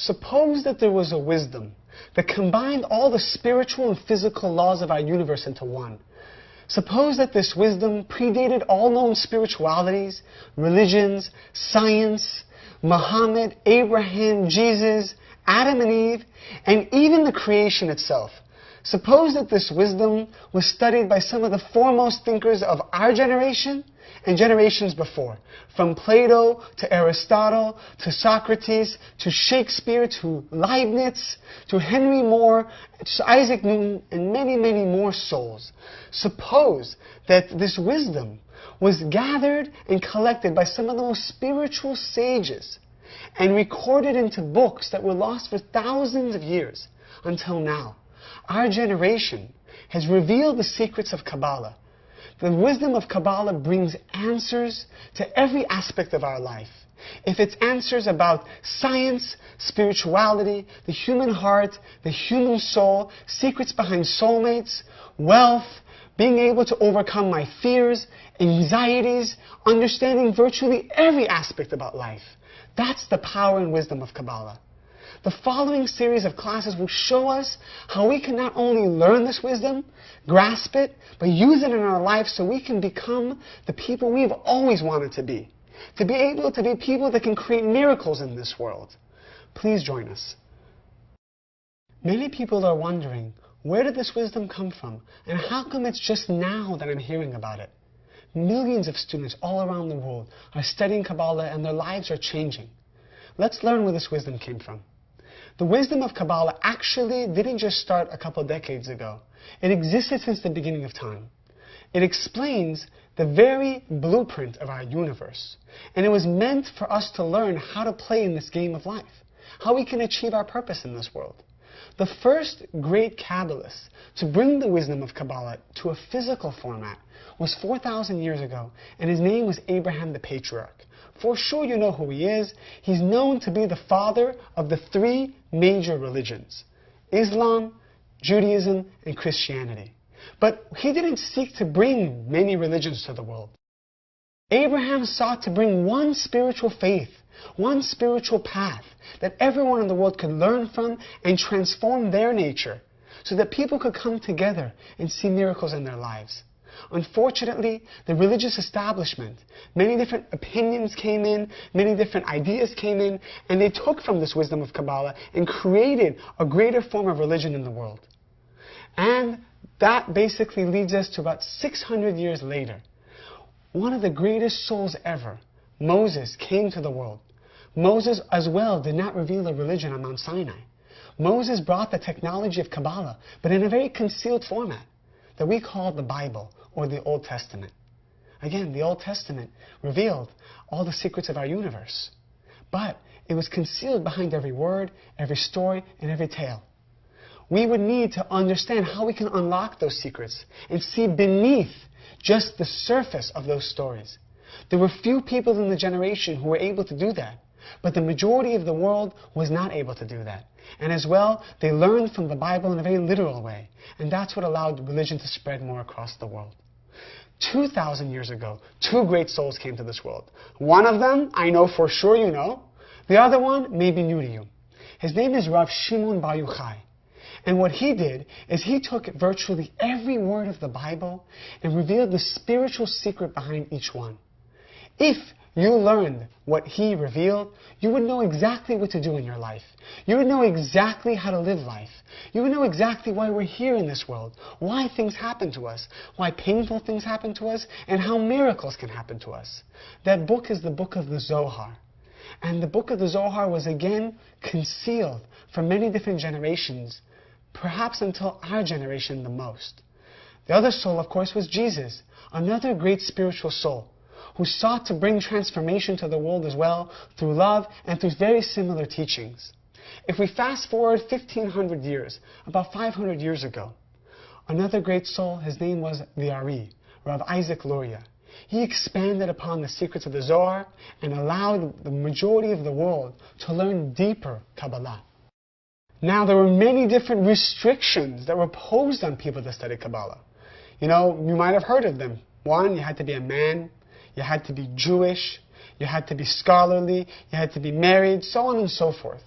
Suppose that there was a wisdom that combined all the spiritual and physical laws of our universe into one. Suppose that this wisdom predated all known spiritualities, religions, science, Muhammad, Abraham, Jesus, Adam and Eve, and even the creation itself. Suppose that this wisdom was studied by some of the foremost thinkers of our generation and generations before, from Plato to Aristotle to Socrates to Shakespeare to Leibniz to Henry Moore to Isaac Newton and many, many more souls. Suppose that this wisdom was gathered and collected by some of the most spiritual sages and recorded into books that were lost for thousands of years until now. Our generation has revealed the secrets of Kabbalah. The wisdom of Kabbalah brings answers to every aspect of our life. If it's answers about science, spirituality, the human heart, the human soul, secrets behind soulmates, wealth, being able to overcome my fears, anxieties, understanding virtually every aspect about life. That's the power and wisdom of Kabbalah. The following series of classes will show us how we can not only learn this wisdom, grasp it, but use it in our life so we can become the people we've always wanted to be able to be people that can create miracles in this world. Please join us. Many people are wondering, where did this wisdom come from? And how come it's just now that I'm hearing about it? Millions of students all around the world are studying Kabbalah and their lives are changing. Let's learn where this wisdom came from. The wisdom of Kabbalah actually didn't just start a couple decades ago. It existed since the beginning of time. It explains the very blueprint of our universe. And it was meant for us to learn how to play in this game of life, how we can achieve our purpose in this world. The first great Kabbalist to bring the wisdom of Kabbalah to a physical format was 4,000 years ago, and his name was Abraham the Patriarch. For sure you know who he is. He's known to be the father of the three major religions: Islam, Judaism, and Christianity. But he didn't seek to bring many religions to the world. Abraham sought to bring one spiritual faith, one spiritual path that everyone in the world could learn from and transform their nature so that people could come together and see miracles in their lives. Unfortunately, the religious establishment, many different opinions came in, many different ideas came in, and they took from this wisdom of Kabbalah and created a greater form of religion in the world. And that basically leads us to about 600 years later. One of the greatest souls ever, Moses, came to the world. Moses as well did not reveal a religion on Mount Sinai. Moses brought the technology of Kabbalah, but in a very concealed format that we call the Bible or the Old Testament. Again, the Old Testament revealed all the secrets of our universe, but it was concealed behind every word, every story, and every tale. We would need to understand how we can unlock those secrets and see beneath just the surface of those stories. There were few people in the generation who were able to do that, but the majority of the world was not able to do that. And as well, they learned from the Bible in a very literal way, and that's what allowed religion to spread more across the world. 2,000 years ago, two great souls came to this world. One of them, I know for sure you know. The other one may be new to you. His name is Rav Shimon Bar Yochai. And what he did is he took virtually every word of the Bible and revealed the spiritual secret behind each one. If you learned what he revealed, you would know exactly what to do in your life. You would know exactly how to live life. You would know exactly why we're here in this world, why things happen to us, why painful things happen to us, and how miracles can happen to us. That book is the book of the Zohar. And the book of the Zohar was again concealed for many different generations, perhaps until our generation the most. The other soul, of course, was Jesus, another great spiritual soul, who sought to bring transformation to the world as well through love and through very similar teachings. If we fast forward 1,500 years, about 500 years ago, another great soul, his name was the Ari, Rav Isaac Luria. He expanded upon the secrets of the Zohar and allowed the majority of the world to learn deeper Kabbalah. Now, there were many different restrictions that were posed on people to study Kabbalah. You know, you might have heard of them. One, you had to be a man. You had to be Jewish, you had to be scholarly, you had to be married, so on and so forth.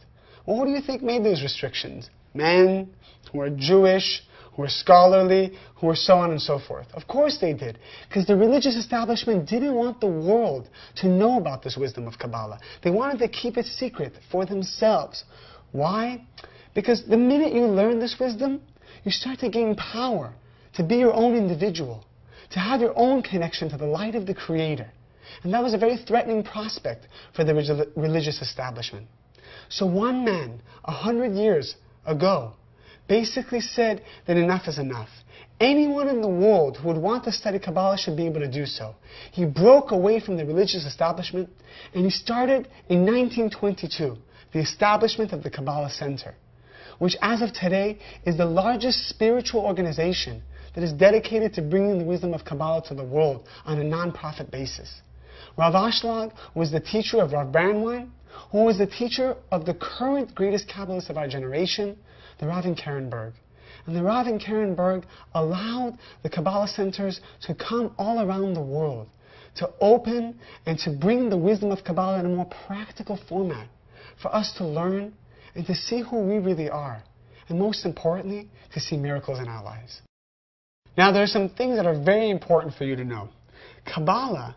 Well, who do you think made those restrictions? Men who are Jewish, who are scholarly, who are so on and so forth. Of course they did, because the religious establishment didn't want the world to know about this wisdom of Kabbalah. They wanted to keep it secret for themselves. Why? Because the minute you learn this wisdom, you start to gain power to be your own individual, to have your own connection to the light of the Creator. And that was a very threatening prospect for the religious establishment. So one man, 100 years ago, basically said that enough is enough. Anyone in the world who would want to study Kabbalah should be able to do so. He broke away from the religious establishment, and he started in 1922 the establishment of the Kabbalah Center, which as of today is the largest spiritual organization that is dedicated to bringing the wisdom of Kabbalah to the world on a non-profit basis. Rav Ashlag was the teacher of Rav Brandwein, who was the teacher of the current greatest Kabbalist of our generation, the Rav in Karenberg. And the Rav in Karenberg allowed the Kabbalah centers to come all around the world, to open and to bring the wisdom of Kabbalah in a more practical format for us to learn and to see who we really are, and most importantly, to see miracles in our lives. Now, there are some things that are very important for you to know. Kabbalah,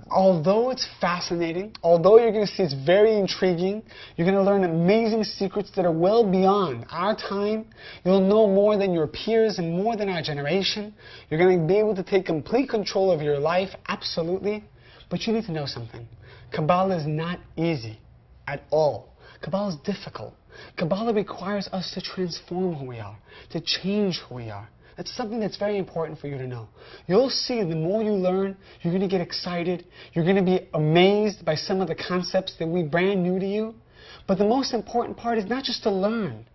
although it's fascinating, although you're going to see it's very intriguing, you're going to learn amazing secrets that are well beyond our time. You'll know more than your peers and more than our generation. You're going to be able to take complete control of your life, absolutely. But you need to know something. Kabbalah is not easy at all. Kabbalah is difficult. Kabbalah requires us to transform who we are, to change who we are. That's something that's very important for you to know. You'll see the more you learn, you're going to get excited. You're going to be amazed by some of the concepts that will be brand new to you. But the most important part is not just to learn.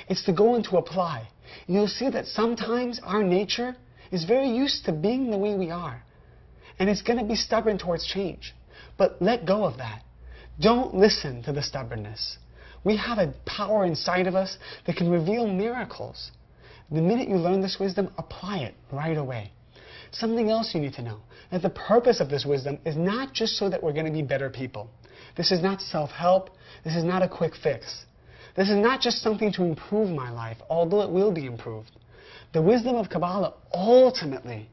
It's to go and to apply. And you'll see that sometimes our nature is very used to being the way we are. And it's going to be stubborn towards change. But let go of that. Don't listen to the stubbornness. We have a power inside of us that can reveal miracles. The minute you learn this wisdom, apply it right away. Something else you need to know, that the purpose of this wisdom is not just so that we're going to be better people. This is not self-help. This is not a quick fix. This is not just something to improve my life, although it will be improved. The wisdom of Kabbalah ultimately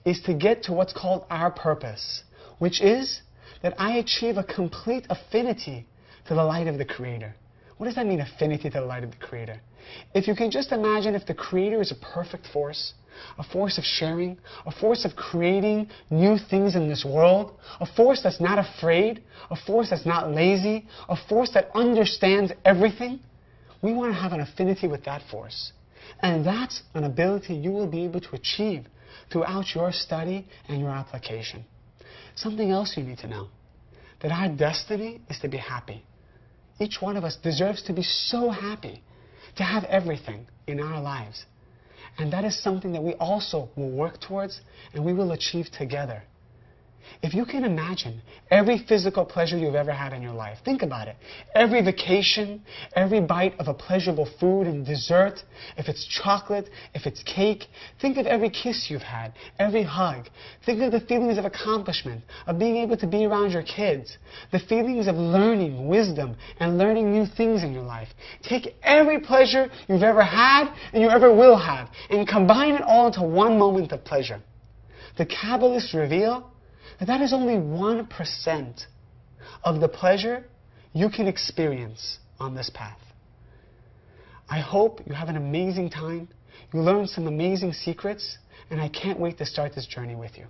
is to get to what's called our purpose, which is that I achieve a complete affinity to the light of the Creator. What does that mean, affinity to the light of the Creator? If you can just imagine if the Creator is a perfect force, a force of sharing, a force of creating new things in this world, a force that's not afraid, a force that's not lazy, a force that understands everything, we want to have an affinity with that force. And that's an ability you will be able to achieve throughout your study and your application. Something else you need to know, that our destiny is to be happy. Each one of us deserves to be so happy, to have everything in our lives. And that is something that we also will work towards and we will achieve together. If you can imagine every physical pleasure you've ever had in your life, think about it. Every vacation, every bite of a pleasurable food and dessert, if it's chocolate, if it's cake, think of every kiss you've had, every hug. Think of the feelings of accomplishment, of being able to be around your kids, the feelings of learning wisdom and learning new things in your life. Take every pleasure you've ever had and you ever will have and combine it all into one moment of pleasure. The Kabbalists reveal that is only 1% of the pleasure you can experience on this path. I hope you have an amazing time, you learn some amazing secrets, and I can't wait to start this journey with you.